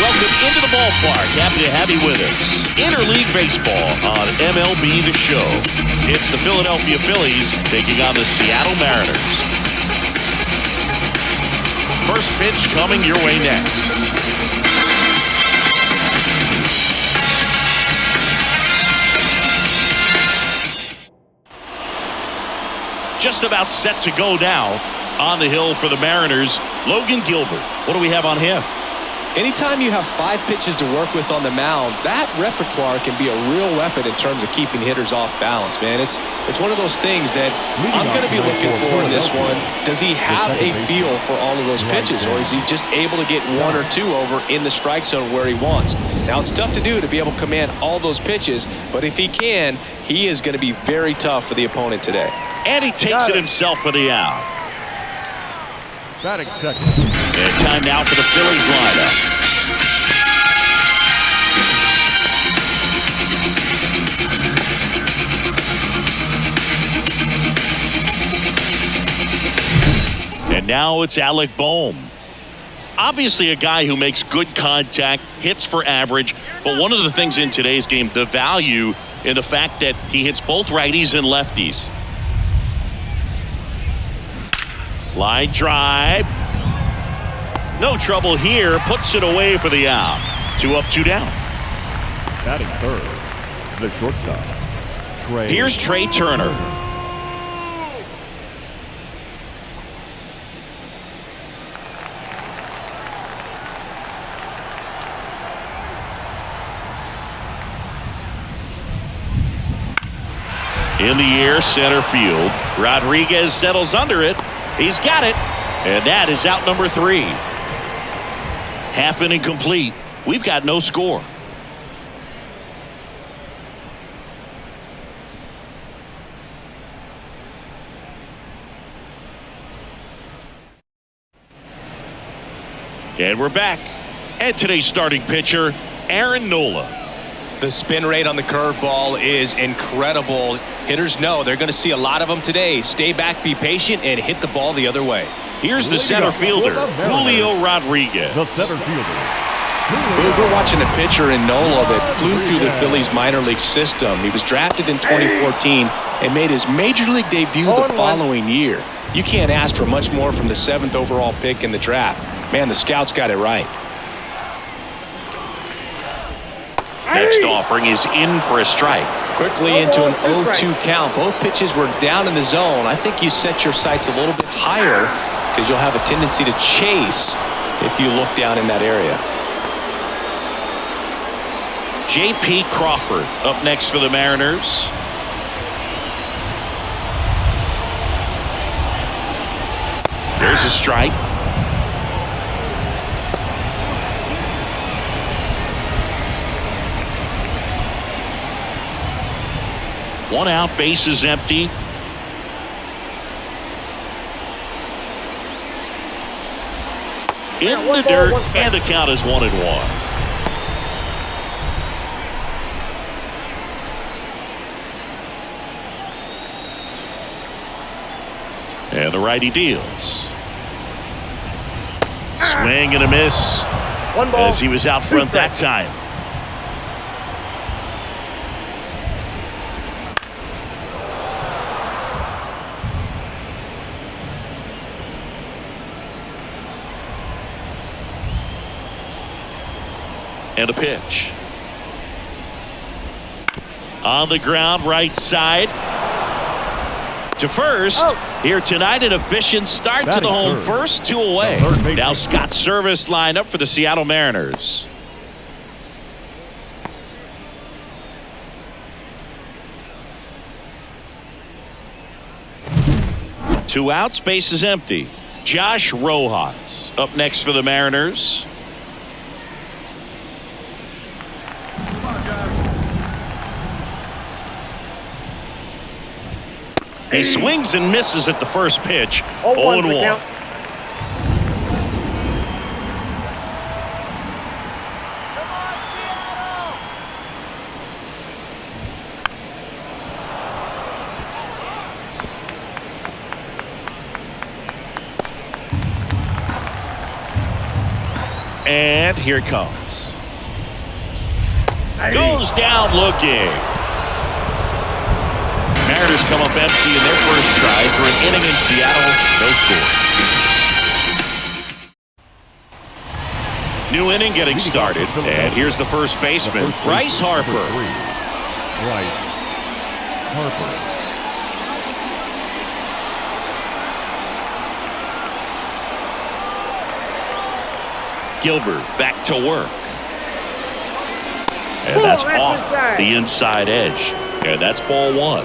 welcome into the ballpark. Happy to have you with us. Interleague Baseball on MLB The Show. It's the Philadelphia Phillies taking on the Seattle Mariners. First pitch coming your way next. Just about set to go now on the hill for the Mariners, Logan Gilbert. What do we have on him? Anytime you have 5 pitches to work with on the mound, that repertoire can be a real weapon in terms of keeping hitters off balance, man. It's one of those things that I'm going to be looking for in this one. Does he have a feel for all of those pitches, or is he just able to get 1 or 2 over in the strike zone where he wants? Now, it's tough to do to be able to command all those pitches, but if he can, he is going to be very tough for the opponent today. And he takes it himself for the out. Batting second. And time now for the Phillies lineup. And now it's Alec Bohm. Obviously a guy who makes good contact, hits for average, but one of the things in today's game, the value in the fact that he hits both righties and lefties. Line drive. No trouble here. Puts it away for the out. 2 up, 2 down. Batting third, the shortstop, Trey. Here's Trey Turner. In the air, center field. Rodriguez settles under it. He's got it. And that is out number 3. Half inning complete. We've got no score. And we're back. And today's starting pitcher, Aaron Nola. The spin rate on the curveball is incredible. Hitters know they're going to see a lot of them today. Stay back, be patient, and hit the ball the other way. Here's the center fielder, Julio Rodriguez. The center fielder. We're watching a pitcher in Nola that flew through the Phillies minor league system. He was drafted in 2014 and made his major league debut the following year. You can't ask for much more from the 7th overall pick in the draft. Man, the scouts got it right. Next offering is in for a strike. Quickly into an 0-2 count. Both pitches were down in the zone. I think you set your sights a little bit higher because you'll have a tendency to chase if you look down in that area. J.P. Crawford up next for the Mariners. There's a strike. One out, bases empty. In the dirt, and the count is 1-1. And the righty deals. Swing and a miss as he was out front that time. And a pitch. On the ground, right side. To first. Here tonight, an efficient start to the home first, 2 away. Now Scott Service lined up for the Seattle Mariners. Two outs, base is empty. Josh Rojas up next for the Mariners. He swings and misses at the first pitch. 0-1. And here it comes. Goes down looking. Mariners come up empty in their first try for an inning in Seattle. No score. New inning getting started. And here's the first baseman, Bryce Harper. Bryce Harper. Gilbert back to work. And that's off the inside edge. And that's ball one.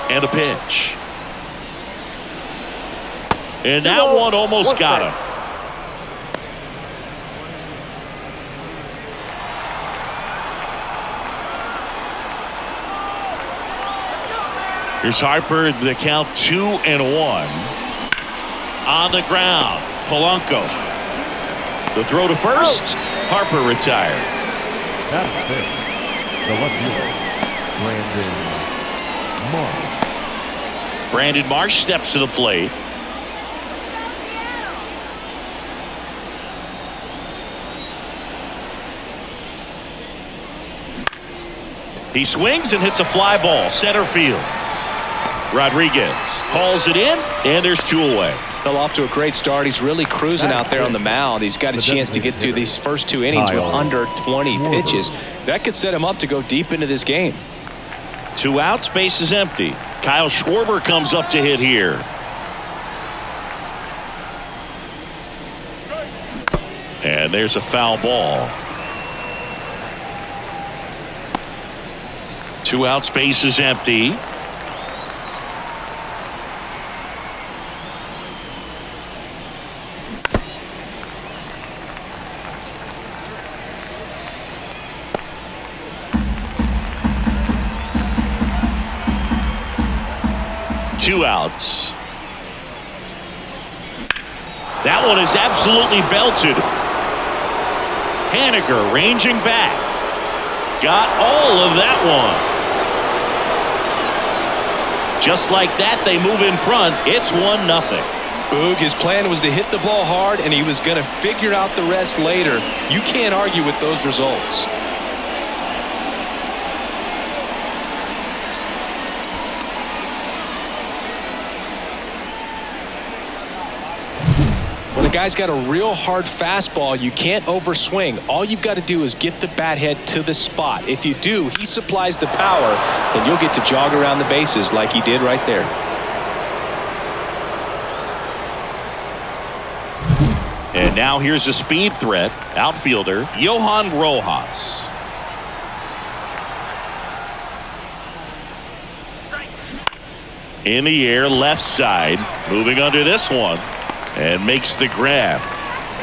And a pitch. And that one almost got him. Here's Harper, the count 2-1. On the ground, Polanco. The throw to first. Harper retired. That's it. The left fielder, Brandon Marsh. Brandon Marsh steps to the plate. He swings and hits a fly ball, center field. Rodriguez hauls it in, and there's two away. Well, off to a great start. He's really cruising out there on the mound. He's got a chance to get through these first two innings with under 20 pitches. That could set him up to go deep into this game. 2 outs, base is empty. Kyle Schwarber comes up to hit here. And there's a foul ball. 2 outs, base is empty. Two outs. That one is absolutely belted. Haniger ranging back. Got all of that one. Just like that, they move in front. It's 1-0. Boog, his plan was to hit the ball hard, and he was going to figure out the rest later. You can't argue with those results. When a guy's got a real hard fastball, you can't overswing. All you've got to do is get the bat head to the spot. If you do, he supplies the power, and you'll get to jog around the bases like he did right there. And now here's a speed threat. Outfielder, Johan Rojas. In the air, left side. Moving under this one. And makes the grab.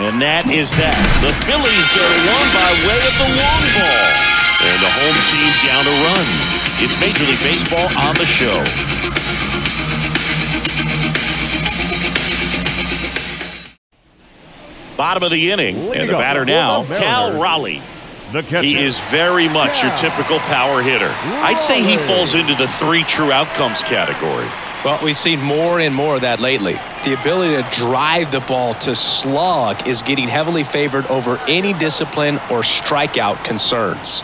And that is that. The Phillies get one by way of the long ball. And the home team down a run. It's Major League Baseball on the show. Bottom of the inning. And the batter now, Cal Raleigh. He is very much your typical power hitter. I'd say he falls into the 3 true outcomes category. Well, we've seen more and more of that lately. The ability to drive the ball to slug is getting heavily favored over any discipline or strikeout concerns.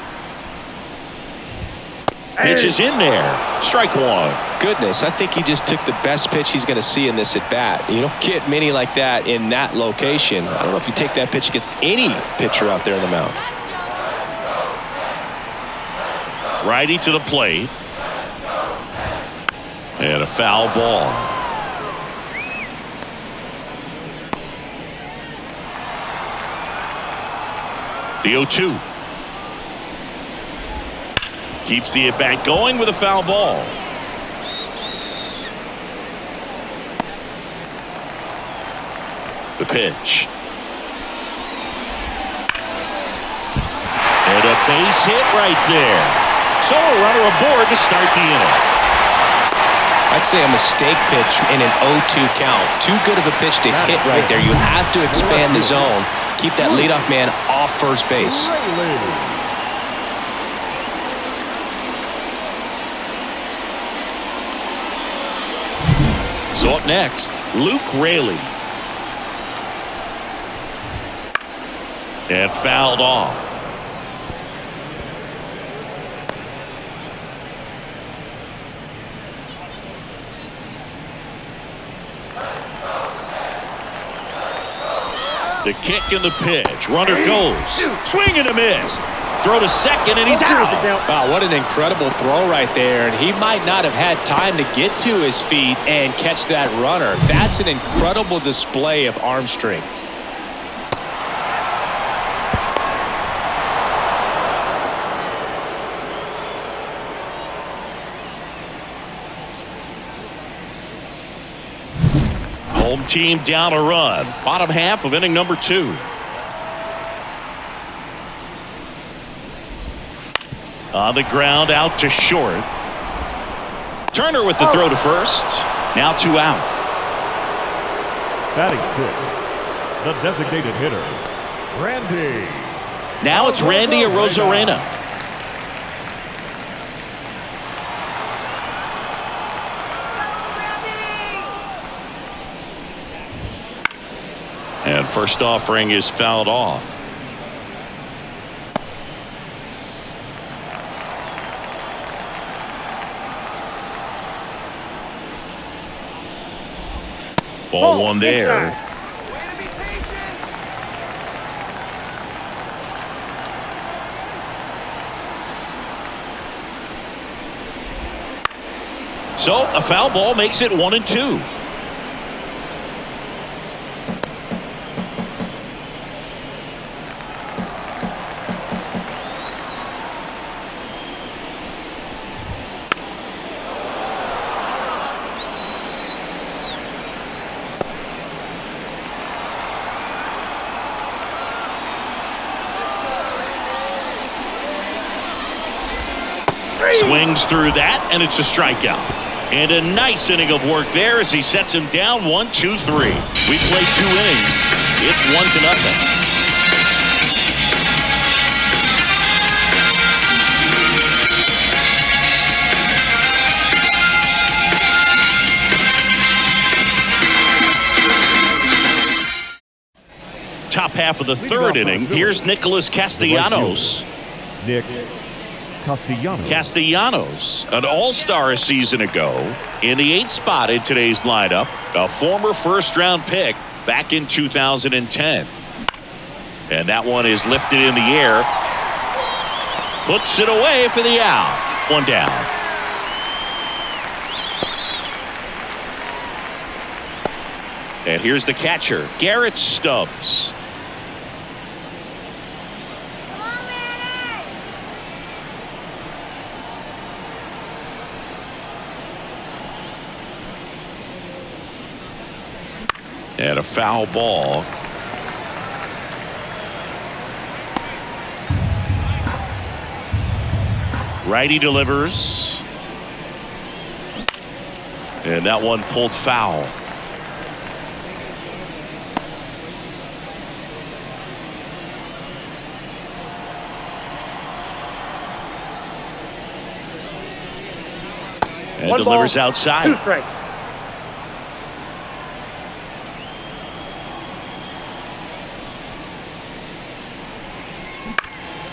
Pitch is in there. Strike one. Goodness, I think he just took the best pitch he's going to see in this at-bat. You don't get many like that in that location. I don't know if you take that pitch against any pitcher out there on the mound. Righty to the plate. And a foul ball. The 0-2. Keeps the at-bat going with a foul ball. The pitch. And a base hit right there. So a runner aboard to start the inning. I I'd say a mistake pitch in an 0-2 count. Too good of a pitch to hit right there. You have to expand the zone. Keep that leadoff man off first base. So up next, Luke Raley. And fouled off. The kick and the pitch. Runner goes. Swing and a miss. Throw to second, and he's out. Wow, what an incredible throw right there. And he might not have had time to get to his feet and catch that runner. That's an incredible display of arm strength. Home team down a run. Bottom half of inning number 2. On the ground, out to short. Turner with the throw to first. Now 2 out. Batting 6, the designated hitter, Randy. Now it's Randy Arozarena. And first offering is fouled off. Ball one there. So a foul ball makes it 1-2. Swings through that, and it's a strikeout. And a nice inning of work there as he sets him down 1-2-3. We played 2 innings. It's 1-0. Top half of the 3rd inning. Here's Nicholas Castellanos. Nick Castellanos, an all-star a season ago, in the 8th spot in today's lineup, a former first-round pick back in 2010. And that one is lifted in the air. Puts it away for the out. 1 down. And here's the catcher, Garrett Stubbs. And a foul ball. Righty delivers. And that one pulled foul. And One delivers ball, outside. 2 strikes.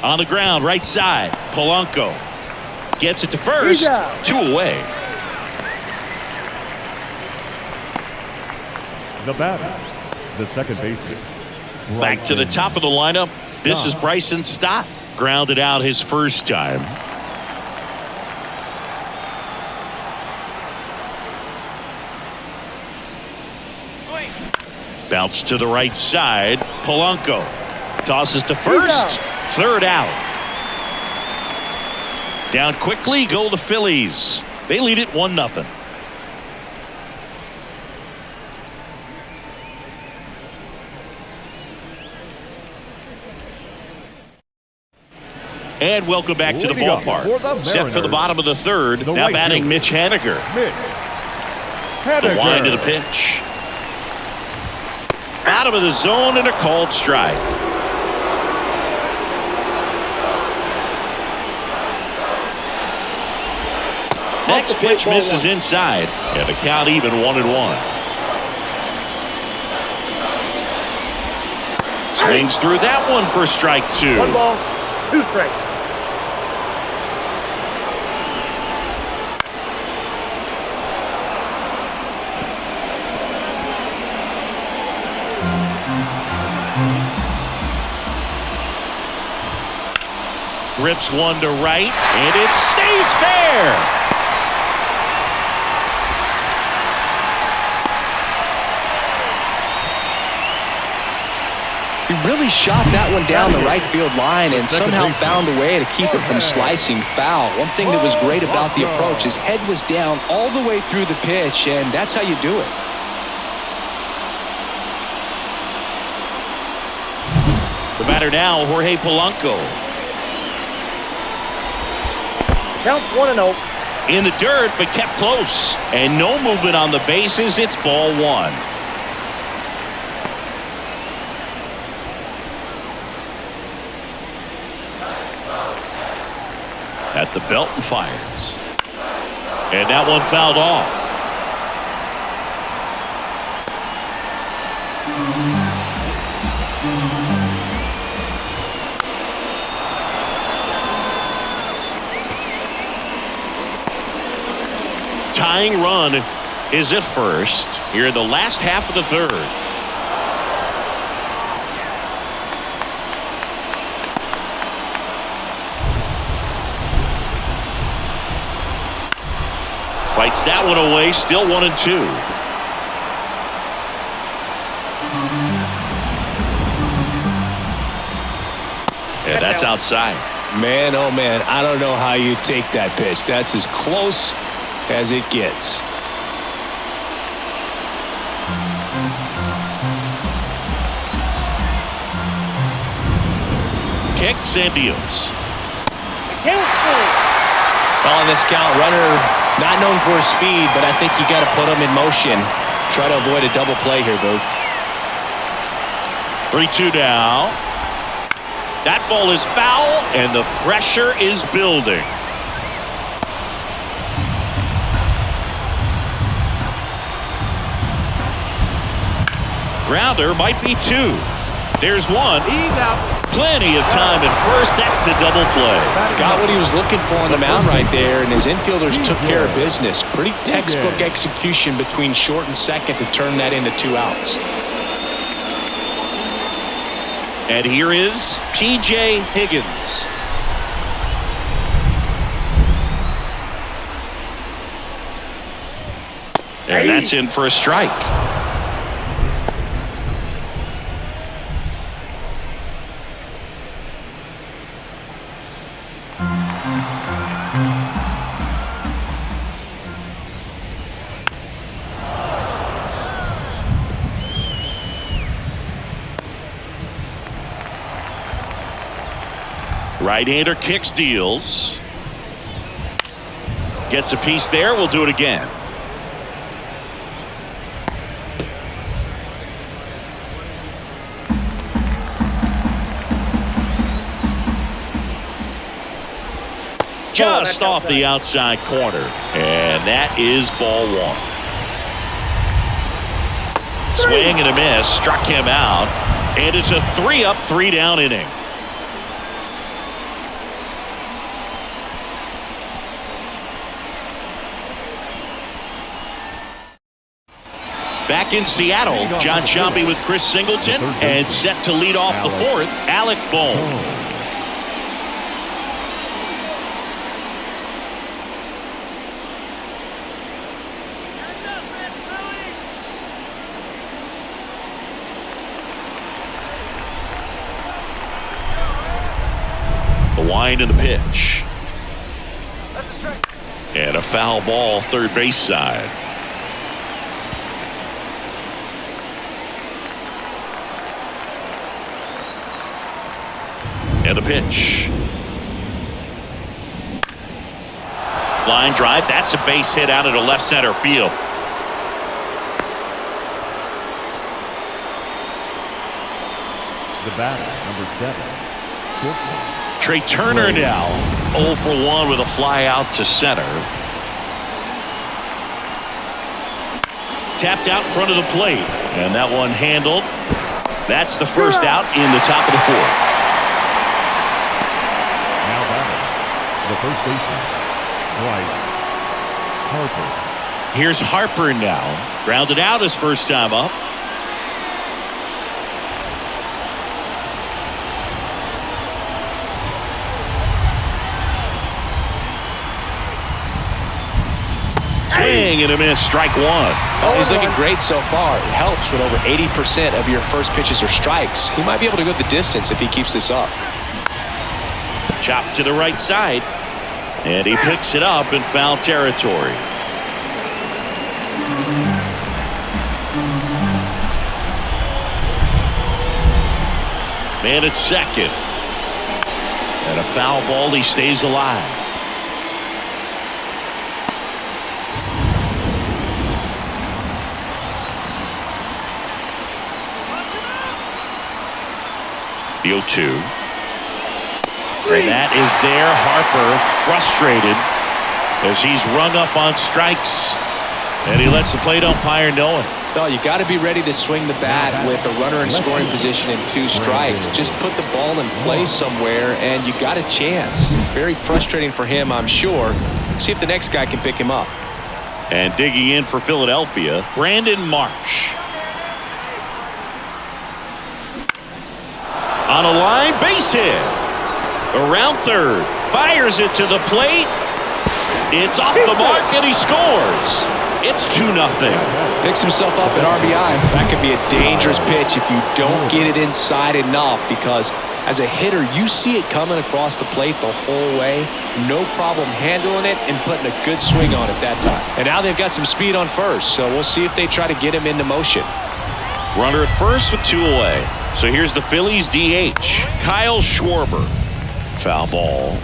On the ground, right side. Polanco gets it to first. 2 away. The batter, the second baseman. Back to the top of the lineup. This is Bryson Stott. Grounded out his first time. Bounce to the right side. Polanco tosses to first. 3rd out. Down quickly go the Phillies. They lead it 1-0. And welcome back to the ballpark. Set for the bottom of the 3rd. Now batting Mitch Haniger. The wind of the pitch. Bottom of the zone and a called strike. Next pitch misses inside, and the count even 1-1. Swings through that one for strike 2. 1 ball, 2 strikes. Rips one to right, and it stays fair. He really shot that one down the right field line and somehow found a way to keep it from slicing foul. One thing that was great about the approach, his head was down all the way through the pitch, and that's how you do it. The batter now, Jorge Polanco. Count 1-0. In the dirt, but kept close. And no movement on the bases. It's ball 1. At the belt and fires. And that one fouled off. Tying run is at first here in the last half of the third. Fights that one away, still 1-2. And that's outside. Man, oh man, I don't know how you take that pitch. That's as close as it gets. Kicks and deals. Well, in this count, runner not known for his speed, but I think you got to put him in motion. Try to avoid a double play here, Boog. 3-2 now. That ball is foul, and the pressure is building. Grounder might be 2. There's 1. He's out. Plenty of time at first. That's a double play. Got what he was looking for on the mound right there, and his infielders took care of business. Pretty textbook execution between short and second to turn that into 2 outs. And here is P.J. Higgins. And that's in for a strike. Right-hander kicks, deals. Gets a piece there. We'll do it again. Just off the outside corner. And that is ball 1. Swing and a miss. Struck him out. And it's a 3-up, 3-down inning. Back in Seattle, John Sciambi with Chris Singleton, and set to lead off the 4th, Alec Bohm. The wind and the pitch. That's a strike. And a foul ball, third base side. And a pitch. Line drive. That's a base hit out into left center field. The batter, number 7, shortstop. Trey Turner now 0 for 1 with a fly out to center. Tapped out in front of the plate, and that one handled. That's the first out in the top of the 4th. Now batting, the first baseman, Bryce Harper. Here's Harper now. Grounded out his first time up. Swing and a miss, strike 1. Oh, he's looking great so far. It helps when over 80% of your first pitches are strikes. He might be able to go the distance if he keeps this up. Chop to the right side, and he picks it up in foul territory. Man at second, and a foul ball. He stays alive. The 0-2. And that is there. Harper frustrated as he's rung up on strikes, and he lets the plate umpire know it. No, you got to be ready to swing the bat with a runner in scoring position and 2 strikes. Just put the ball in play somewhere, and you got a chance. Very frustrating for him, I'm sure. See if the next guy can pick him up. And digging in for Philadelphia, Brandon Marsh. On a line, base hit. Around third, fires it to the plate. It's off the mark, and he scores. It's 2-0. Picks himself up at RBI. That could be a dangerous pitch if you don't get it inside enough, because as a hitter, you see it coming across the plate the whole way. No problem handling it and putting a good swing on it that time. And now they've got some speed on first, so we'll see if they try to get him into motion. Runner at first with 2 away. So here's the Phillies DH, Kyle Schwarber. Foul ball.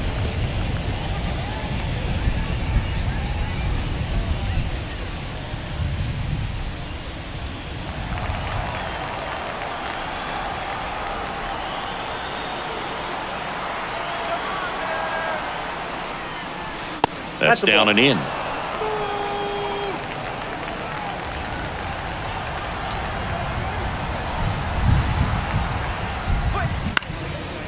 That's down and in.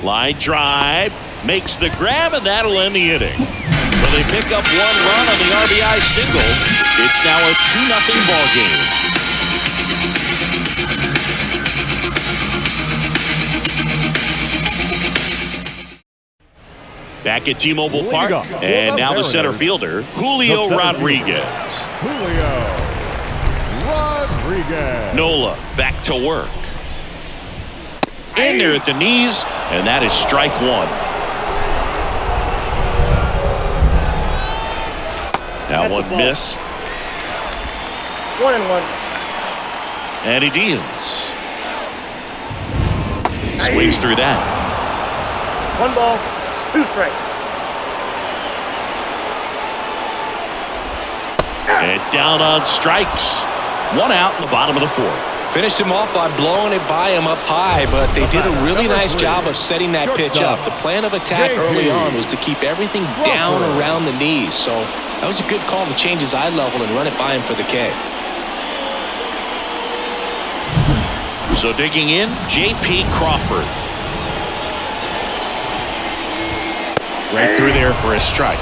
Line drive, makes the grab, and that'll end the inning. So they pick up 1 run on the RBI single. It's now a 2-0 ball game. Back at T-Mobile Park, and now the center fielder, Julio Rodriguez. Julio Rodriguez. Nola back to work. In there at the knees, and that is strike 1. That one missed. 1-1. And he deals. Swings through that. 1 ball, 2 strikes. And down on strikes. 1 out in the bottom of the 4th. Finished him off by blowing it by him up high, but they did a really nice job of setting that pitch up. The plan of attack early on was to keep everything down around the knees, so that was a good call to change his eye level and run it by him for the K. So digging in, J.P. Crawford. Right through there for a strike.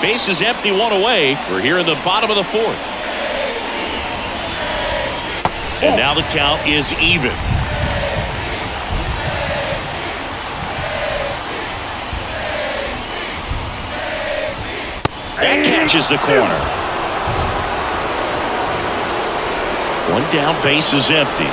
Base is empty, 1 away. We're here in the bottom of the 4th. And now the count is even. That catches the corner. 1 down, base is empty.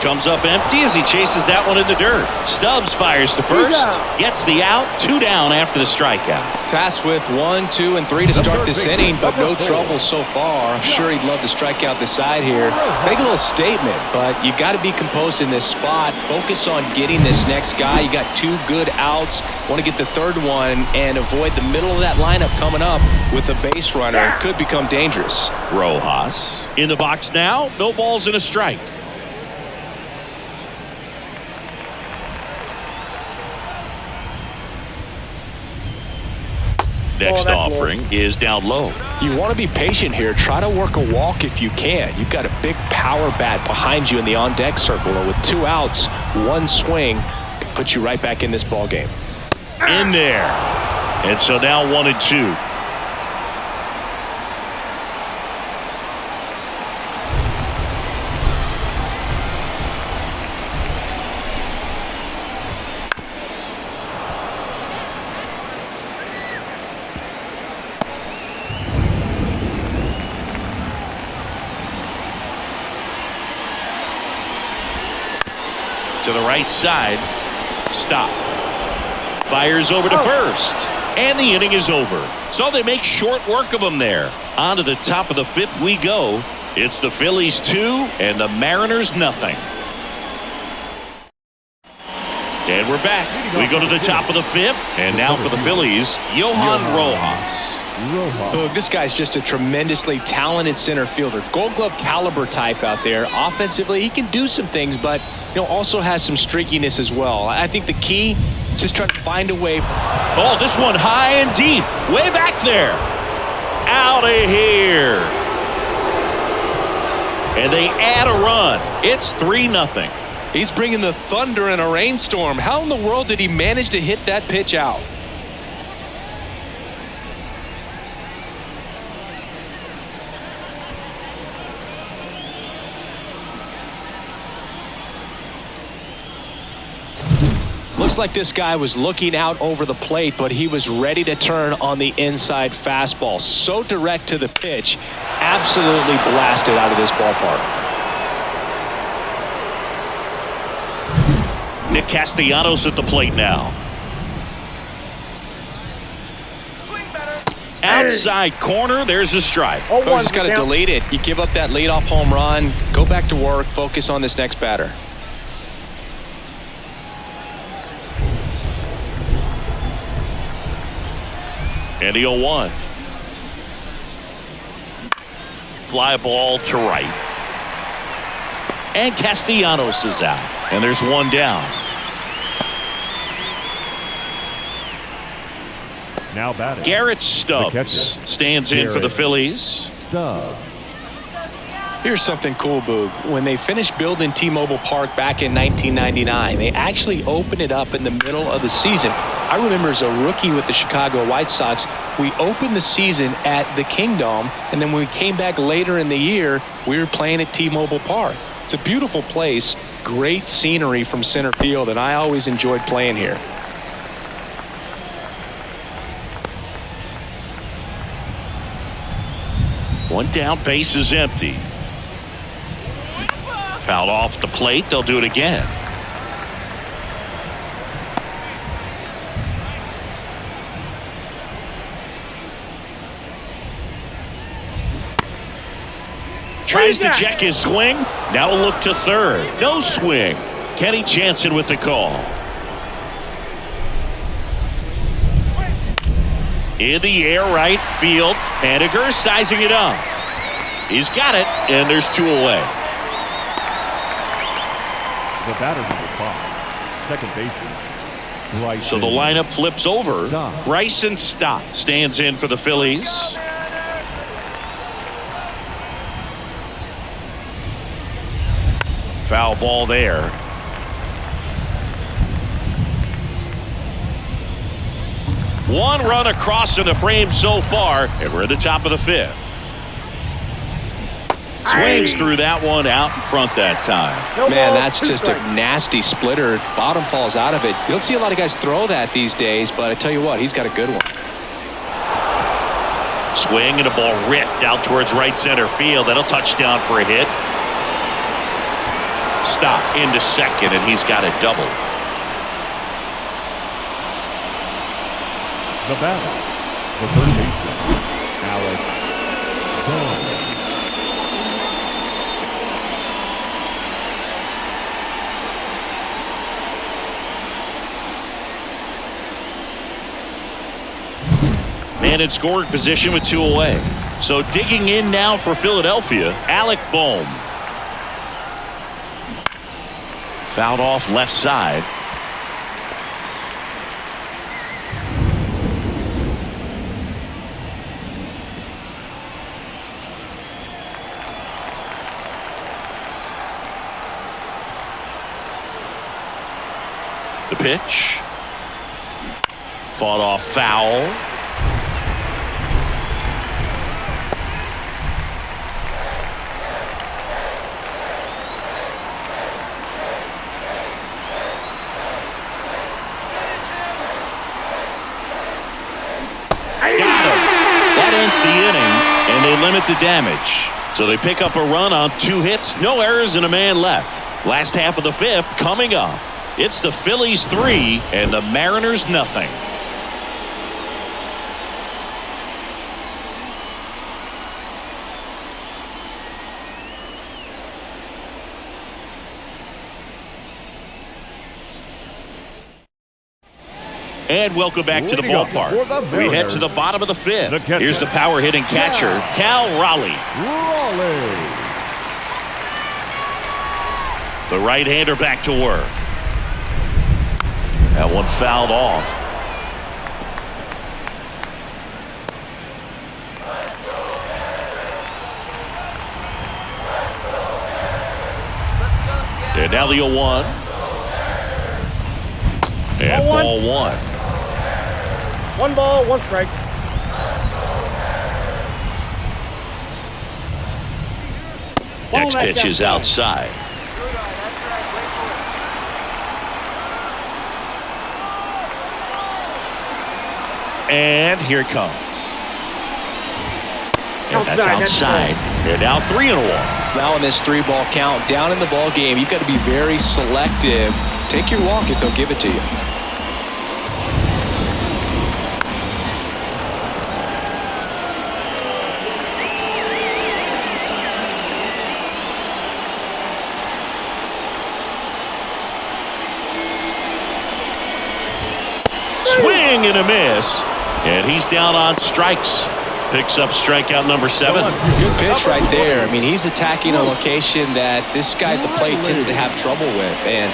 comes up empty as he chases that one in the dirt. Stubbs fires to first, gets the out, 2 down after the strikeout. Tasked with 1, 2, and 3 to start this inning, but no trouble so far. I'm sure he'd love to strike out the side here. Make a little statement, but you've got to be composed in this spot. Focus on getting this next guy. You got 2 good outs. Want to get the third one and avoid the middle of that lineup coming up with a base runner. Could become dangerous. Rojas in the box now. No balls and a strike. Next offering is down low. You want to be patient here. Try to work a walk if you can. You've got a big power bat behind you in the on-deck circle. And with 2 outs, 1 swing can put you right back in this ball game. In there. And so now 1 and 2. To the right side. Stop. Fires over to first. And the inning is over. So they make short work of him there. On to the top of the 5th we go. It's the Phillies 2 and the Mariners nothing. And we're back. We go to the top of the 5th. And now for the Phillies, Johan Rojas. Look, this guy's just a tremendously talented center fielder. Gold Glove caliber type out there. Offensively, he can do some things, but also has some streakiness as well. I think the key is just trying to find a way. Oh, this one high and deep. Way back there. Out of here. And they add a run. It's 3-0. He's bringing the thunder in a rainstorm. How in the world did he manage to hit that pitch out? Looks like this guy was looking out over the plate, but he was ready to turn on the inside fastball. So direct to the pitch. Absolutely blasted out of this ballpark. Nick Castellanos at the plate now. Outside corner, there's a strike. Oh, just got to delete it. You give up that leadoff home run, go back to work, focus on this next batter. And the 0-1. Fly ball to right. And Castellanos is out. And there's 1 down. Now batting. Garrett Stubbs stands in for the Phillies. Stubbs. Here's something cool, Boog. When they finished building T-Mobile Park back in 1999, they actually opened it up in the middle of the season. I remember as a rookie with the Chicago White Sox, we opened the season at the Kingdome, and then when we came back later in the year, we were playing at T-Mobile Park. It's a beautiful place, great scenery from center field, and I always enjoyed playing here. One down, base is empty. Fouled off the plate. They'll do it again. Tries to check his swing. Now a look to third. No swing. Kenny Jansen with the call. In the air, right field. Haniger sizing it up. He's got it, and there's 2 away. The batter number 5, second baseman. Bryson. So the lineup flips over. Stop. Bryson Stott stands in for the Phillies. Foul ball there. One run across in the frame so far, and we're at the top of the 5th. Swings through that one out in front that time. Man, that's just a nasty splitter. Bottom falls out of it. You don't see a lot of guys throw that these days, but I tell you what, he's got a good one. Swing and a ball ripped out towards right center field. That'll touch down for a hit. Stop into second, and he's got a double. The batter, the third baseman, Alex Bohm. Man in scoring position with 2 away. So digging in now for Philadelphia, Alec Bohm. Fouled off left side. The pitch. Fought off foul. The inning, and they limit the damage. So they pick up a run on 2 hits, no errors, and a man left. Last half of the 5th coming up. It's the Phillies 3 and the Mariners nothing. And welcome back to the ballpark. We head to the bottom of the 5th. Here's the power hitting catcher, Cal Raleigh. The right-hander back to work. That one fouled off. And now the 0-1. And ball 1. 1 ball, 1 strike. Next pitch is outside. And here it comes. And that's outside. They're now 3-1. Now in this 3-ball count, down in the ball game, you've got to be very selective. Take your walk if they'll give it to you. Swing and a miss, and he's down on strikes. Picks up strikeout number 7. Good pitch right there. I mean, he's attacking a location that this guy at the plate tends to have trouble with, and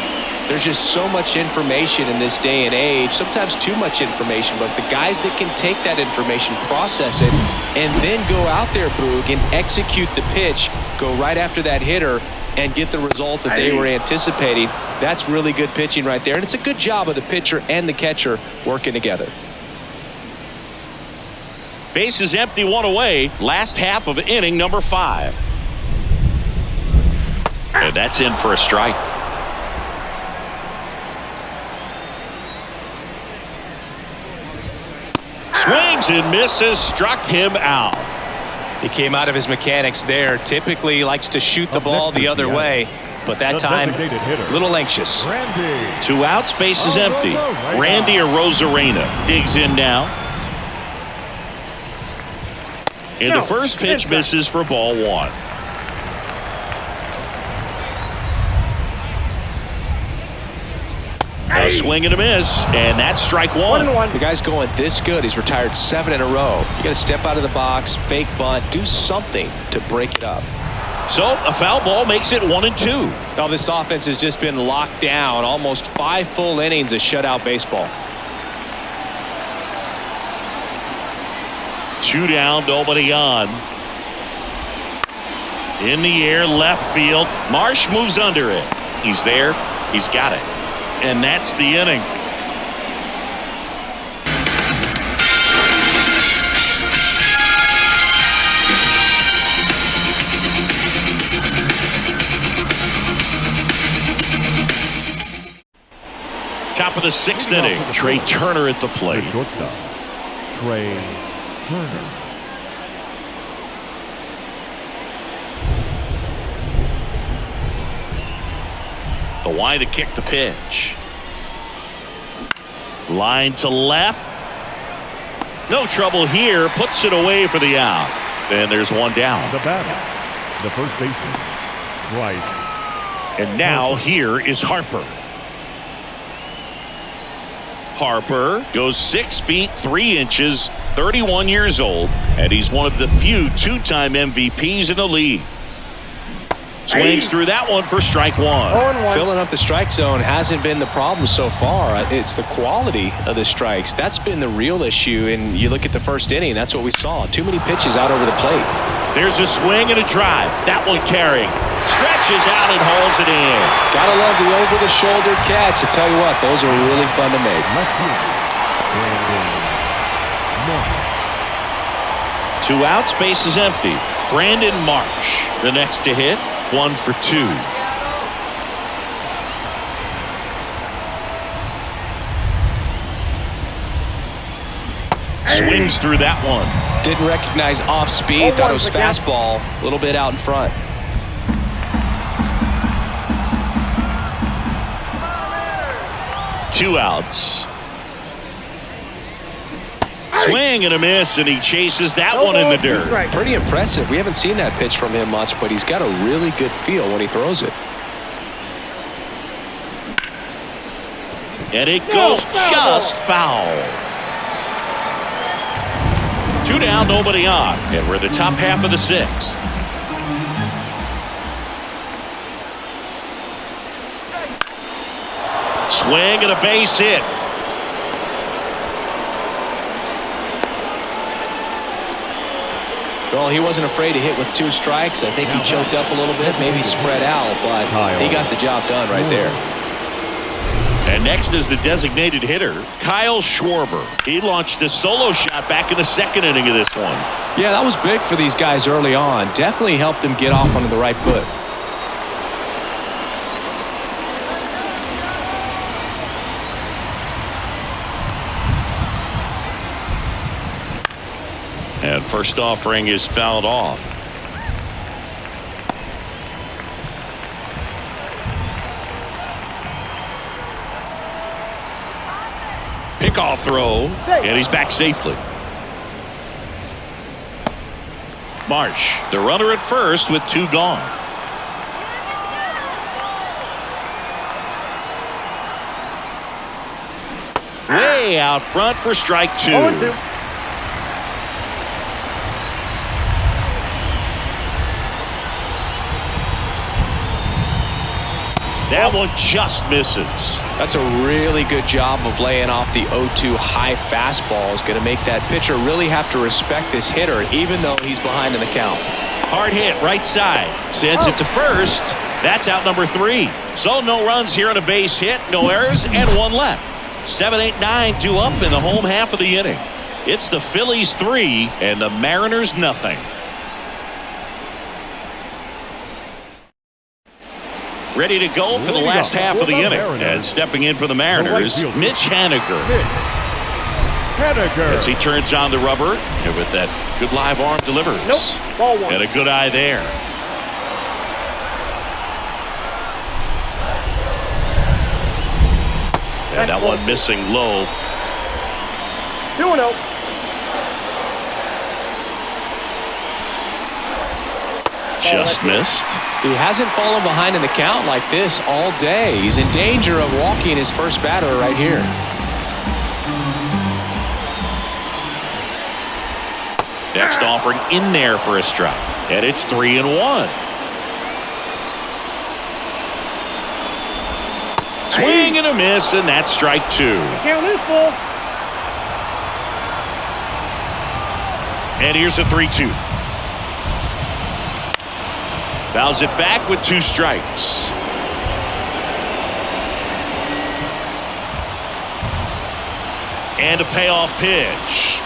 there's just so much information in this day and age, sometimes too much information, but the guys that can take that information, process it, and then go out there, Boog, and execute the pitch, go right after that hitter, and get the result that they were anticipating. That's really good pitching right there, and it's a good job of the pitcher and the catcher working together. Base is empty, 1 away. Last half of inning number 5. And that's in for a strike. Swings and misses, struck him out. He came out of his mechanics there. Typically likes to shoot the ball the other way, but that time a little anxious. 2 outs, base is empty. Randy Arozarena digs in now. And the first pitch misses for ball 1. A swing and a miss, and that's strike 1. The guy's going this good. He's retired 7 in a row. You got to step out of the box, fake bunt, do something to break it up. So a foul ball makes it 1-2. Now this offense has just been locked down. Almost 5 full innings of shutout baseball. 2 down, nobody on. In the air, left field. Marsh moves under it. He's there. He's got it. And that's the inning. Top of the 6th inning. Trey Turner at the plate. The shortstop, Trey Turner. The wide to kick the pitch. Line to left. No trouble here. Puts it away for the out. And there's one down. The batter, the first baseman, Bryce. And now here is Harper. Harper goes 6 feet 3 inches, 31 years old, and he's one of the few two-time MVPs in the league. Swings through that one for strike one. Filling up the strike zone hasn't been the problem so far. It's the quality of the strikes. That's been the real issue. And you look at the first inning, that's what we saw. Too many pitches out over the plate. There's a swing and a drive. That one carrying. Stretches out and hauls it in. Gotta love the over-the-shoulder catch. I tell you what, those are really fun to make. Two outs, base is empty. Brandon Marsh, the next to hit. 1 for 2. Swings through that one. Didn't recognize off speed. Thought it was fastball. A little bit out in front. Two outs. Swing and a miss, and he chases that one in the dirt. Pretty impressive. We haven't seen that pitch from him much, but he's got a really good feel when he throws it. And it goes just foul. 2 down, nobody on. And we're in the top half of the 6th. Swing and a base hit. Well, he wasn't afraid to hit with 2 strikes. I think he choked up a little bit, maybe spread out, but he got the job done right there. And next is the designated hitter, Kyle Schwarber. He launched a solo shot back in the 2nd inning of this one. Yeah, that was big for these guys early on. Definitely helped them get off onto the right foot. And first offering is fouled off. Pickoff throw, and he's back safely. Marsh, the runner at first with 2 gone. Way out front for strike 2. That one just misses. That's a really good job of laying off the 0-2 high fastball. Is going to make that pitcher really have to respect this hitter, even though he's behind in the count. Hard hit, right side. Sends it to first. That's out number 3. So no runs here on a base hit, no errors, and 1 left. 7, 8, 9 due up in the home half of the inning. It's the Phillies 3 and the Mariners nothing. Ready to go for the last half of the inning. And stepping in for the Mariners, Mitch Haniger. As he turns on the rubber, and with that good live arm delivers. Ball 1. And a good eye there. And that one missing low. 2-0. Just missed. He hasn't fallen behind in the count like this all day. He's in danger of walking his first batter right here. Next offering in there for a strike. And it's 3-1. Swing and a miss, and that's strike 2. Can't lose, Bull. And here's a 3-2. Fouls it back with 2 strikes. And a payoff pitch.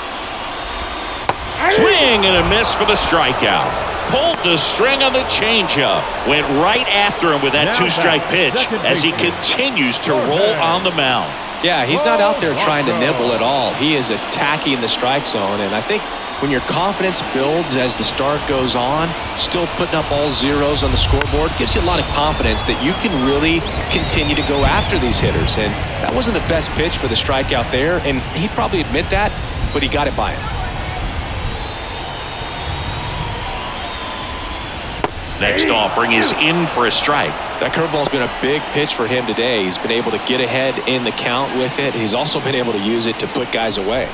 Swing and a miss for the strikeout. Pulled the string on the changeup. Went right after him with that 2-strike pitch as he continues to roll on the mound. Yeah, he's not out there trying to nibble at all. He is attacking the strike zone, and I think when your confidence builds as the start goes on, still putting up all zeros on the scoreboard gives you a lot of confidence that you can really continue to go after these hitters. And that wasn't the best pitch for the strikeout there, and he'd probably admit that, but he got it by him. Next offering is in for a strike. That curveball's been a big pitch for him today. He's been able to get ahead in the count with it. He's also been able to use it to put guys away.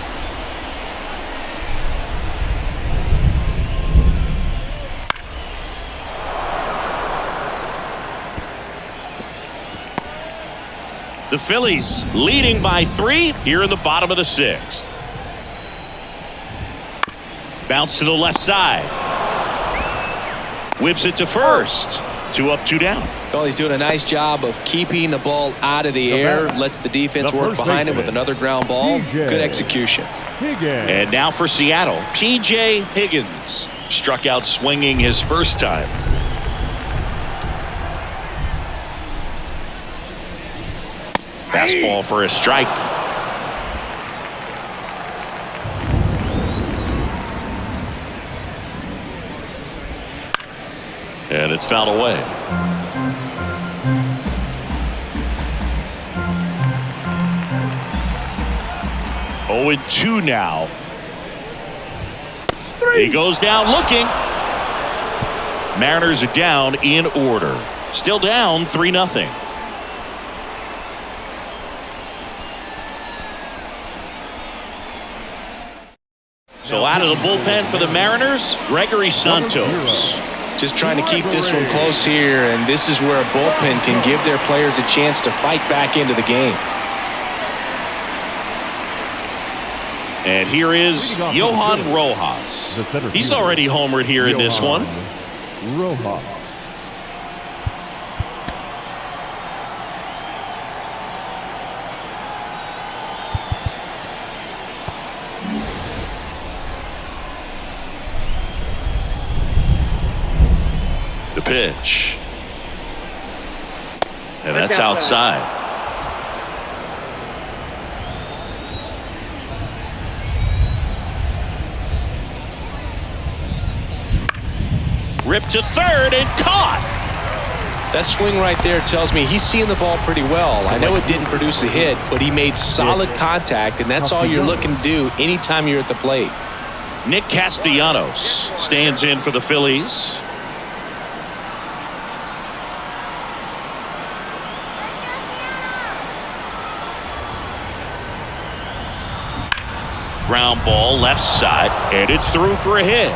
The Phillies leading by 3 here in the bottom of the 6th. Bounce to the left side. Whips it to first. 2 up, 2 down. Well, he's doing a nice job of keeping the ball out of the air. Lets the defense work behind him with another ground ball. Good execution. And now for Seattle, P.J. Higgins. Struck out swinging his first time. Fastball for a strike. And it's fouled away. Oh, and 2 now. He goes down looking. Mariners are down in order. Still down 3-0. So out of the bullpen for the Mariners, Gregory Santos. Just trying to keep this one close here, and this is where a bullpen can give their players a chance to fight back into the game. And here is Johan Rojas. He's already homered here in this one. Rojas. The pitch. And that's outside. Ripped to third and caught. That swing right there tells me he's seeing the ball pretty well. I know it didn't produce a hit, but he made solid contact, and that's all you're looking to do anytime you're at the plate. Nick Castellanos stands in for the Phillies. Ground ball left side, and it's through for a hit.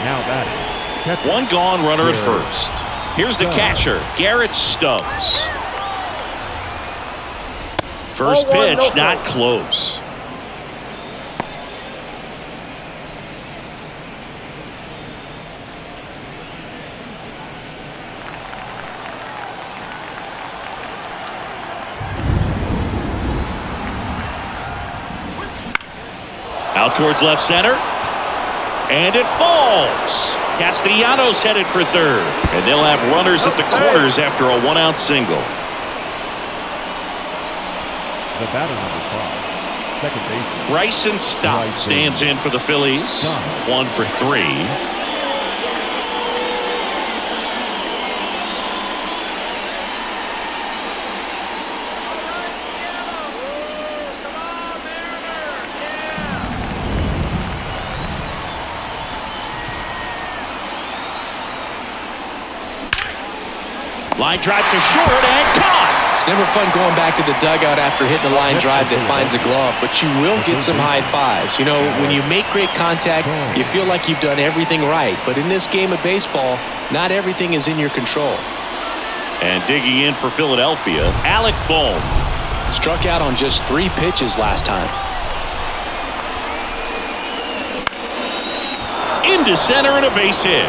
Now batting. One gone, runner at first. Here's the catcher, Garrett Stubbs. First pitch, not close. Out towards left center. And it falls. Castellanos headed for third. And they'll have runners at the corners after a 1-out single. The batter number 5. Second baseman. Bryson Stott stands in for the Phillies. 1 for 3. Line drive to short and caught. It's never fun going back to the dugout after hitting a line drive that finds a glove, but you will get some high fives. You know, when you make great contact, you feel like you've done everything right. But in this game of baseball, not everything is in your control. And digging in for Philadelphia, Alec Bohm. Struck out on just 3 pitches last time. Into center and a base hit.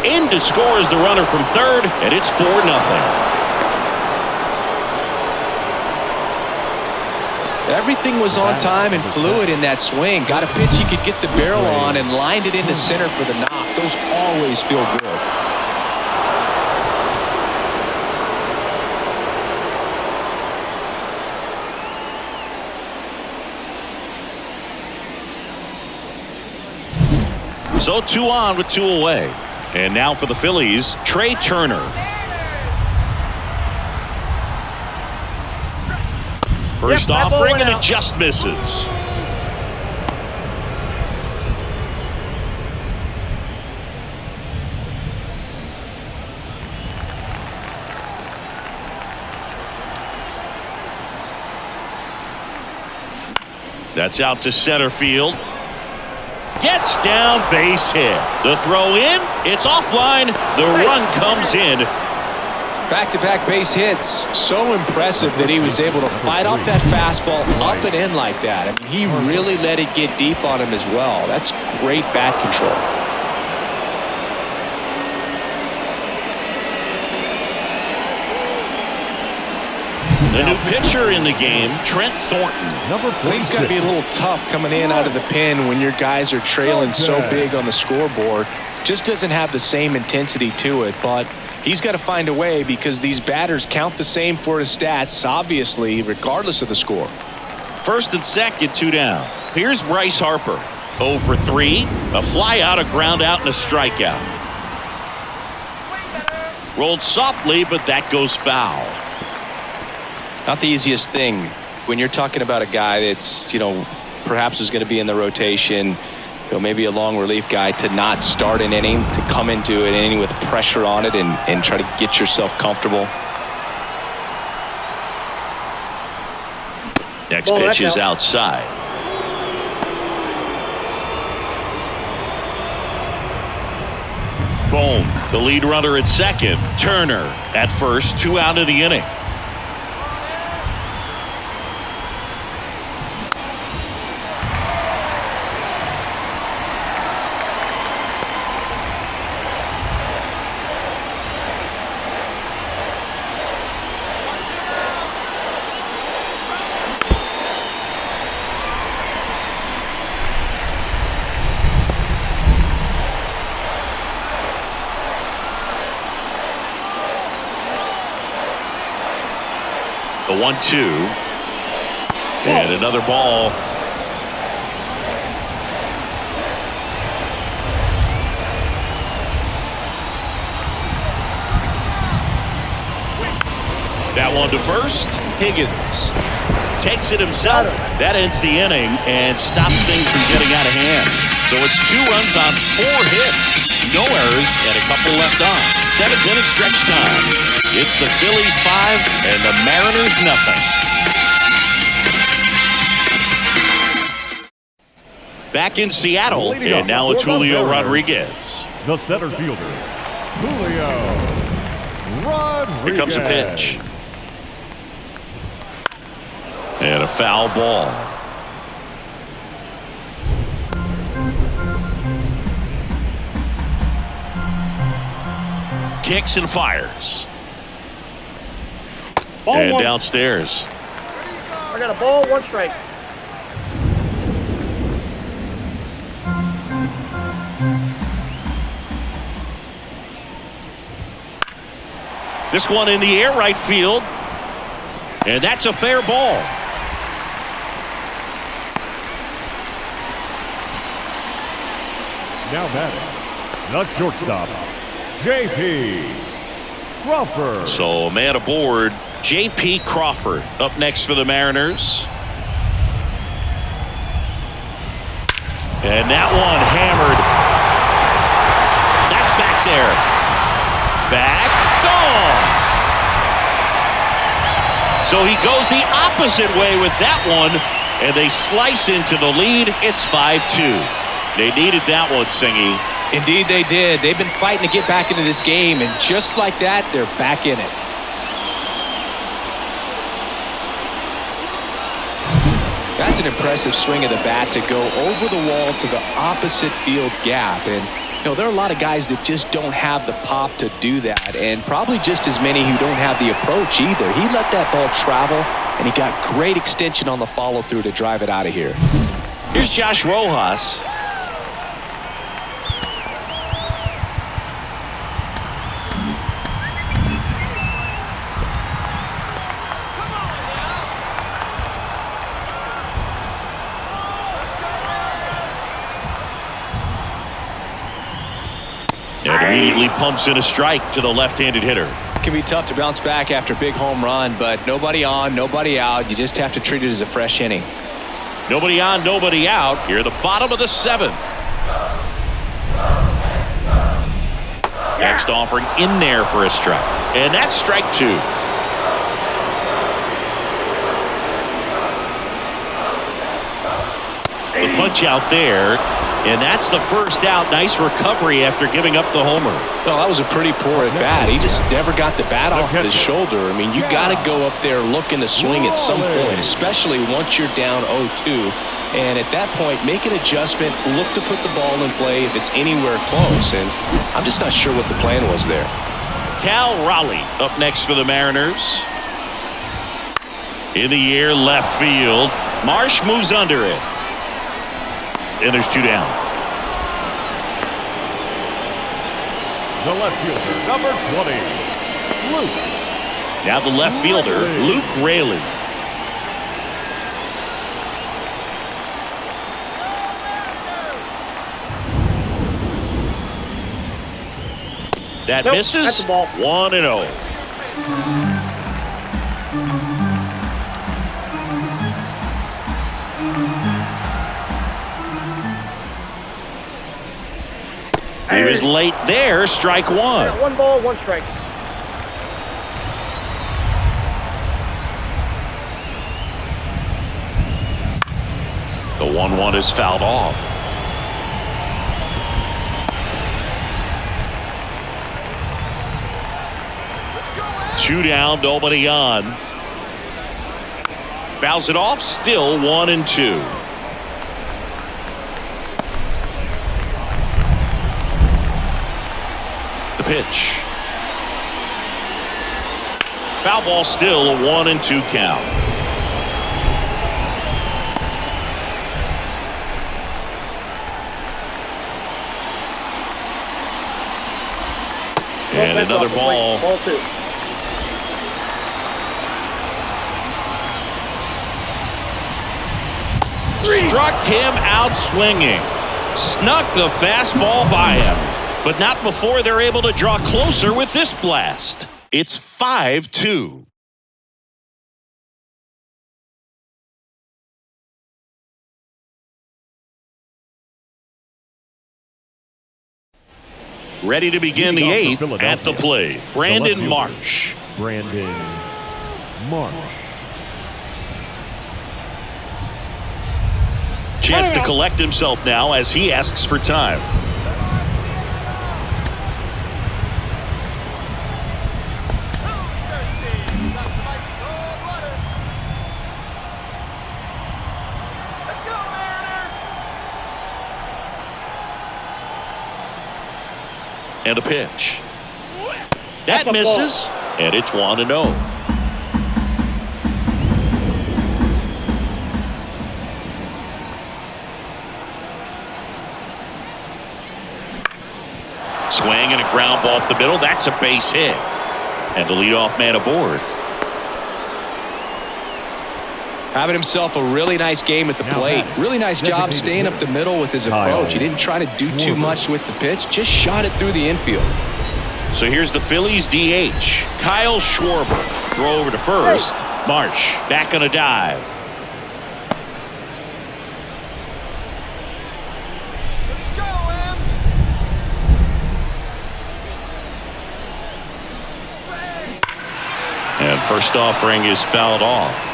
In to score is the runner from third, and it's 4-0. Everything was on time and fluid in that swing. Got a pitch he could get the barrel on and lined it into center for the knock. Those always feel good. So 2 on with 2 away. And now for the Phillies, Trey Turner. First offering, and it just misses. That's out to center field. Gets down, base hit. The throw in, it's offline. The run comes in. Back-to-back base hits. So impressive that he was able to fight off that fastball up and in like that. I mean, he really let it get deep on him as well. That's great bat control. The new pitcher in the game, Trent Thornton. Number 46. He's got to be a little tough coming in out of the pen when your guys are trailing so big on the scoreboard. Just doesn't have the same intensity to it, but he's got to find a way because these batters count the same for his stats, obviously, regardless of the score. First and second, 2 down. Here's Bryce Harper. 0 for 3. A fly out, a ground out, and a strikeout. Rolled softly, but that goes foul. Not the easiest thing when you're talking about a guy that's, perhaps is going to be in the rotation, maybe a long relief guy, to not start an inning, to come into an inning with pressure on it and try to get yourself comfortable. Next pitch is outside. Boom. The lead runner at second. Turner at first. 2 out of the inning. The 1-2. And another ball. That one to first. Higgins takes it himself. That ends the inning and stops things from getting out of hand. So it's 2 runs on 4 hits. No errors and a couple left on. 7th inning stretch time. It's the Phillies 5 and the Mariners nothing. Back in Seattle, and now it's Julio Rodriguez. The center fielder, Julio Rodriguez. Here comes a pitch. And a foul ball. Kicks and fires. Ball and 1. Downstairs. I got a ball, 1 strike. This one in the air, right field. And that's a fair ball. Now batting, the shortstop, J.P. Crawford. So a man aboard, J.P. Crawford up next for the Mariners. And that one hammered. That's back there. Back, gone. So he goes the opposite way with that one, and they slice into the lead. It's 5-2. They needed that one, Singy. Indeed they did. They've been fighting to get back into this game, and just like that, they're back in it. That's an impressive swing of the bat to go over the wall to the opposite field gap. And, there are a lot of guys that just don't have the pop to do that, and probably just as many who don't have the approach either. He let that ball travel, and he got great extension on the follow-through to drive it out of here. Here's Josh Rojas. And immediately pumps in a strike to the left-handed hitter. It can be tough to bounce back after a big home run, but nobody on, nobody out. You just have to treat it as a fresh inning. Nobody on, nobody out. Here at the bottom of the 7th. Next offering in there for a strike. And that's strike 2. The punch out there. And that's the first out. Nice recovery after giving up the homer. No, that was a pretty poor at bat. He just never got the bat off his shoulder. I mean, you got to go up there looking to swing at some point, especially once you're down 0-2. And at that point, make an adjustment, look to put the ball in play if it's anywhere close. And I'm just not sure what the plan was there. Cal Raleigh up next for the Mariners. In the air, left field. Marsh moves under it. And there's 2 down. The left fielder, number 20, Luke. Now the left fielder, Luke Raley. That misses. That's the ball. 1-0. He was late there. Strike 1. 1 ball, 1 strike. The 1-1 is fouled off. Two down, nobody on. Fouls it off. Still 1-2. Pitch. Foul ball, still a 1-2 count. And another ball. Ball 2. Struck him out swinging. Snuck the fastball by him. But not before they're able to draw closer with this blast. It's 5-2. Ready to begin the 8th at the plate. Brandon Marsh. Brandon Marsh. Chance to collect himself now as he asks for time. And a pitch. That misses, and it's 1-0. Swing and a ground ball up the middle. That's a base hit. And the leadoff man aboard. Having himself a really nice game at the plate. Really nice job staying up the middle with his approach. He didn't try to do too much with the pitch. Just shot it through the infield. So here's the Phillies DH. Kyle Schwarber. Throw over to first. Marsh back on a dive. And first offering is fouled off.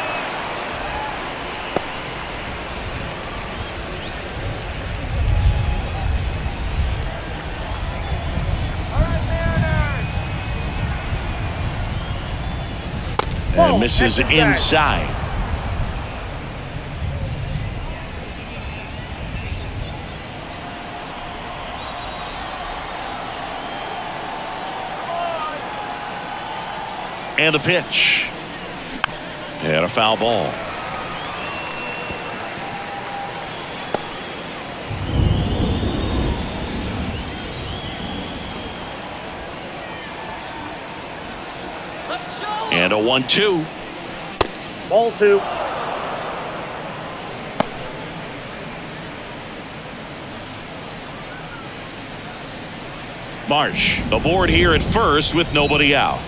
And misses inside. And a pitch. And a foul ball. And a 1-2. Ball 2. Marsh aboard here at first with nobody out.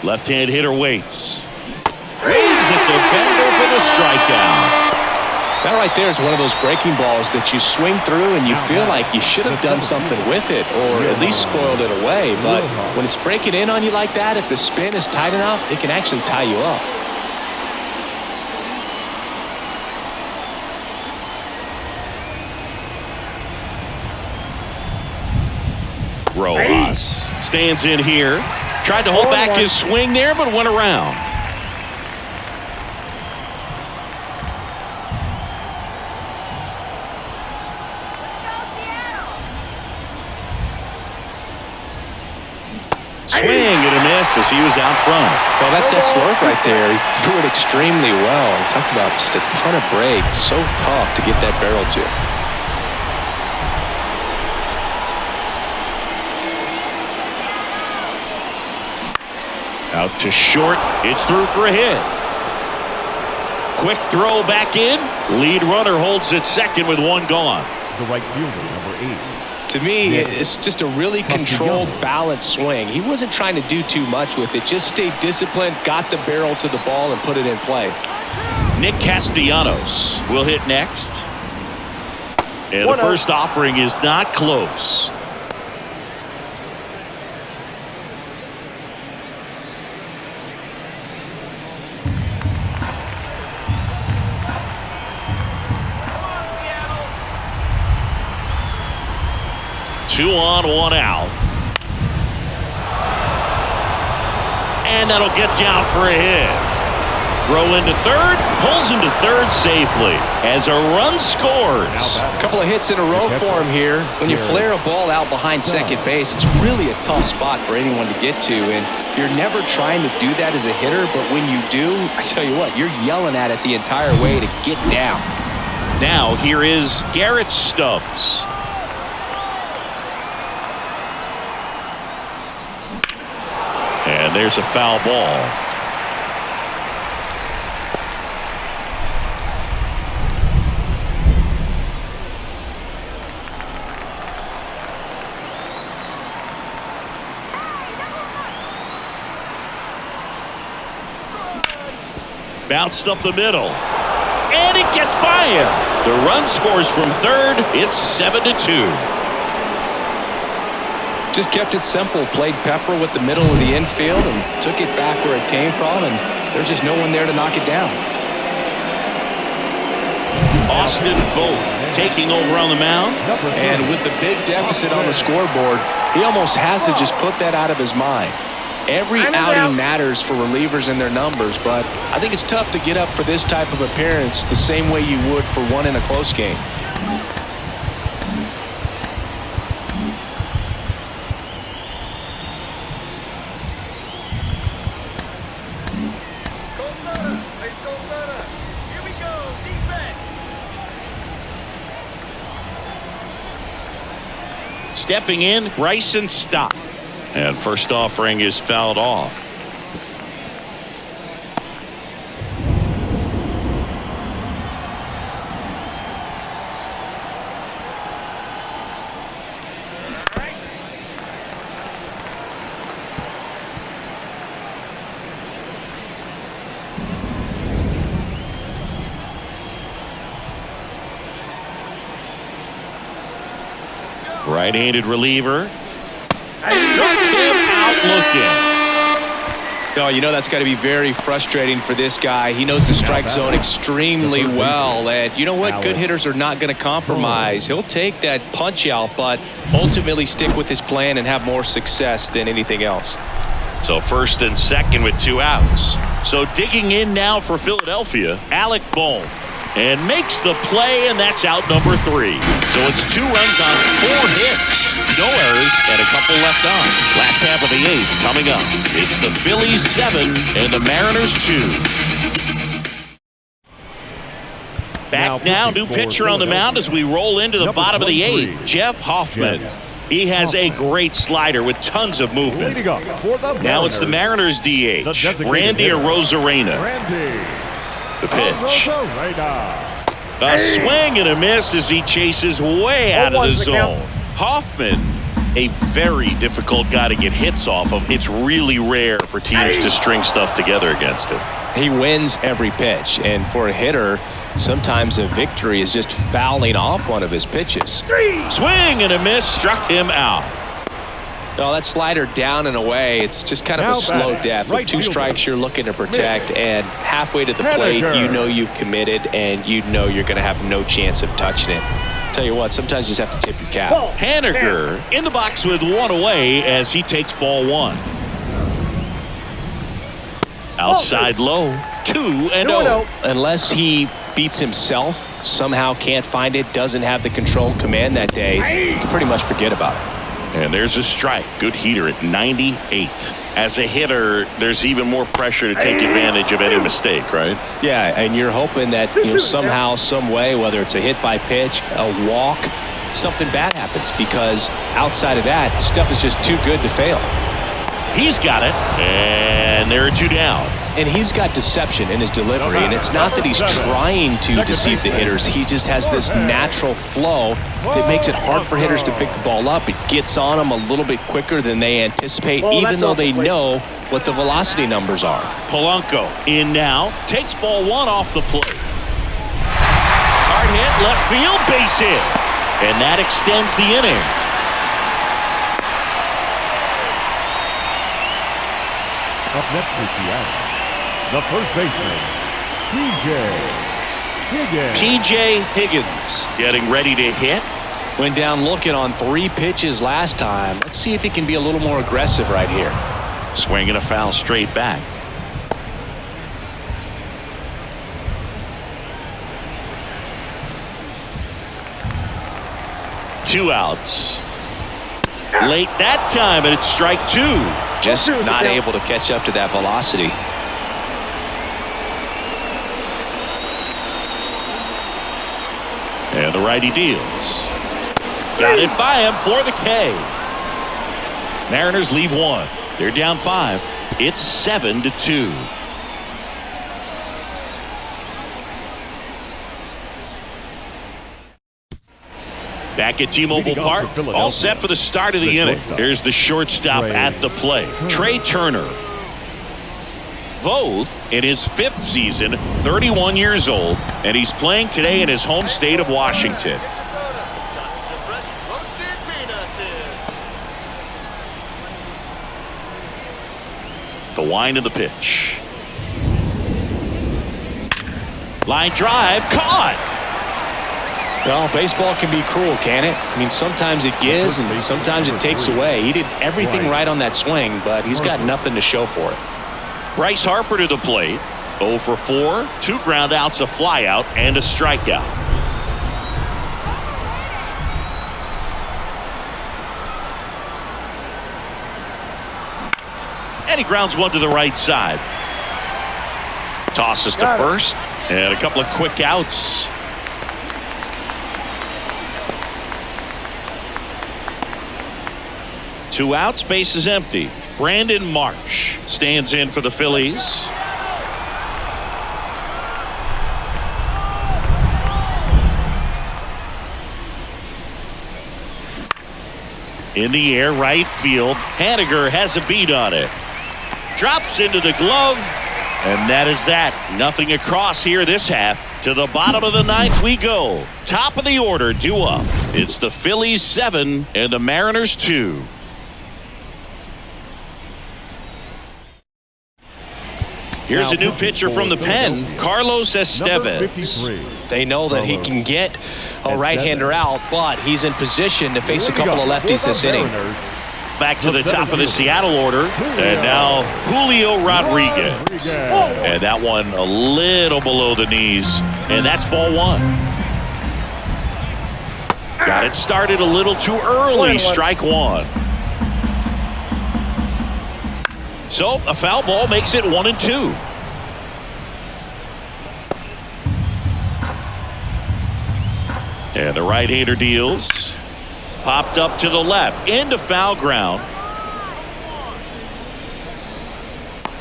Left-hand hitter waits. Waves at the bender for the strikeout. That right there is one of those breaking balls that you swing through and you feel like you should have done something with it or at least spoiled it away. But when it's breaking in on you like that, if the spin is tight enough, it can actually tie you up. Rojas stands in here. Tried to hold back his swing there, but went around. Swing and a miss as he was out front. Well, that's that slurve right there. He threw it extremely well. And talk about just a ton of breaks. So tough to get that barrel to. Out to short. It's through for a hit. Quick throw back in. Lead runner holds at second with one gone. The right fielder, number 8. To me, it's just a really controlled, balanced swing. He wasn't trying to do too much with it. Just stayed disciplined, got the barrel to the ball, and put it in play. Nick Castellanos will hit next. And the first offering is not close. Two on, one out. And that'll get down for a hit. Throw into third, pulls into third safely as a run scores. A couple of hits in a row for him here. When you flare a ball out behind second base, it's really a tough spot for anyone to get to. And you're never trying to do that as a hitter, but when you do, I tell you what, you're yelling at it the entire way to get down. Now here is Garrett Stubbs. And there's a foul ball. Bounced up the middle. And it gets by him. The run scores from third. It's 7-2. Just kept it simple, played pepper with the middle of the infield and took it back where it came from, and there's just no one there to knock it down. Austin Vogt taking over on the mound. And with the big deficit on the scoreboard, he almost has to just put that out of his mind. Every outing matters for relievers and their numbers, but I think it's tough to get up for this type of appearance the same way you would for one in a close game. Stepping in, Bryson Stott. And first offering is fouled off. Right-handed reliever. Struck him out looking. Oh, you know that's got to be very frustrating for this guy. He knows the strike zone extremely well. And you know what? Good hitters are not going to compromise. He'll take that punch out, but ultimately stick with his plan and have more success than anything else. So first and second with two outs. So digging in now for Philadelphia, Alec Bohm. And makes the play, and that's out number 3. So it's 2 runs on 4 hits. No errors and a couple left on. Last half of the 8th coming up. It's the Phillies 7 and the Mariners 2. Back now, new pitcher on the mound as we roll into the bottom of the 8th, Jeff Hoffman. He has a great slider with tons of movement. Now it's the Mariners DH, Randy Arozarena. The pitch. A swing and a miss as he chases way out of the zone. Hoffman, a very difficult guy to get hits off of. It's really rare for teams to string stuff together against him. He wins every pitch, and for a hitter, sometimes a victory is just fouling off one of his pitches. Swing and a miss, struck him out. No, that slider down and away, it's just kind of a slow death. With 2 strikes you're looking to protect, and halfway to the plate, you know you've committed, and you know you're going to have no chance of touching it. Tell you what, sometimes you just have to tip your cap. Haniger in the box with 1 away as he takes ball 1. Outside low, 2-0. Unless he beats himself, somehow can't find it, doesn't have the control command that day, you can pretty much forget about it. And there's a strike. Good heater at 98. As a hitter, there's even more pressure to take advantage of any mistake, right? Yeah, and you're hoping that somehow, some way, whether it's a hit by pitch, a walk, something bad happens, because outside of that, stuff is just too good to fail. He's got it, and there are 2 down. And he's got deception in his delivery, and it's not that he's trying to deceive the hitters. He just has this natural flow that makes it hard for hitters to pick the ball up. It gets on them a little bit quicker than they anticipate, even though they know what the velocity numbers are. Polanco in now, takes ball 1 off the plate. Hard hit, left field, base hit. And that extends the inning. Up next for Seattle, the first baseman, P.J. Higgins getting ready to hit. Went down looking on 3 pitches last time. Let's see if he can be a little more aggressive right here. Swinging a foul straight back. Two outs. Late that time, and it's strike 2. Just not able to catch up to that velocity. And the righty deals. Got it by him for the K. Mariners leave 1. They're down 5. It's 7-2. Back at T-Mobile Park, all set for the start of the inning. Here's the shortstop at the plate, Trey Turner. Voth in his 5th season, 31 years old, and he's playing today in his home state of Washington. The wind of the pitch. Line drive, caught. Well, baseball can be cruel, can it? I mean, sometimes it gives and sometimes it takes away. He did everything right on that swing, but he's got nothing to show for it. Bryce Harper to the plate. 0 for 4, 2 ground outs, a flyout, and a strikeout. And he grounds 1 to the right side. Tosses to first, and a couple of quick outs. Two outs, base is empty. Brandon Marsh stands in for the Phillies. In the air, right field. Haniger has a beat on it. Drops into the glove. And that is that. Nothing across here this half. To the bottom of the 9th we go. Top of the order, due up. It's the Phillies 7 and the Mariners 2. Here's a new pitcher from the pen, Carlos Estevez. They know that he can get a right-hander out, but he's in position to face a couple of lefties this inning. Back to the top of the Seattle order, and now Julio Rodriguez. And that one a little below the knees, and that's ball 1. Got it started a little too early, strike 1. So a foul ball makes it 1-2. And the right-hander deals. Popped up to the left. Into foul ground.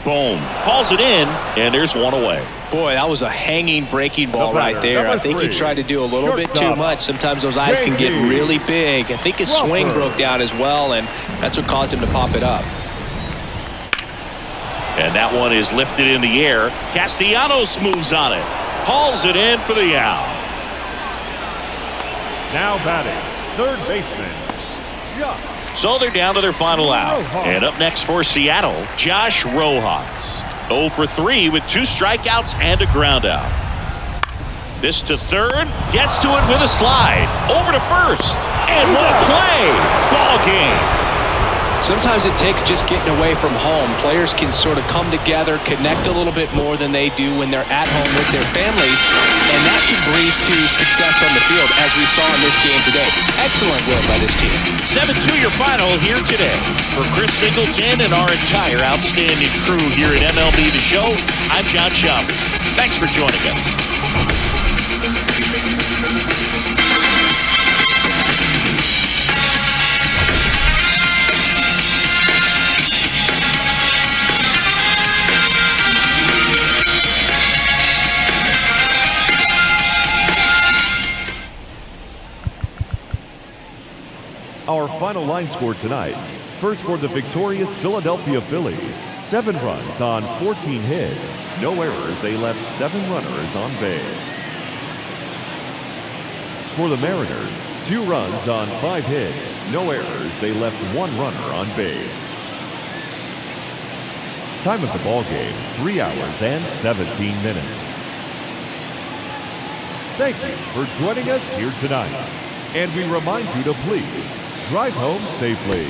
Boom. Hauls it in, and there's one away. Boy, that was a hanging breaking ball right there. I think he tried to do a little bit too much. Sometimes those eyes can get really big. I think his swing broke down as well, and that's what caused him to pop it up. And that one is lifted in the air. Castellanos moves on it. Hauls it in for the out. Now batting, third baseman, Josh. So they're down to their final out. And up next for Seattle, Josh Rojas. 0 for 3 with 2 strikeouts and a ground out. This to third. Gets to it with a slide. Over to first. And what a play. Ball game. Sometimes it takes just getting away from home. Players can sort of come together, connect a little bit more than they do when they're at home with their families, and that can breed to success on the field, as we saw in this game today. Excellent win by this team. 7-2 your final here today. For Chris Singleton and our entire outstanding crew here at MLB The Show, I'm John Schaub. Thanks for joining us. Our final line score tonight. First for the victorious Philadelphia Phillies. 7 runs on 14 hits. No errors. They left 7 runners on base. For the Mariners, 2 runs on 5 hits. No errors. They left 1 runner on base. Time of the ball game, 3 hours and 17 minutes. Thank you for joining us here tonight. And we remind you to please drive home safely.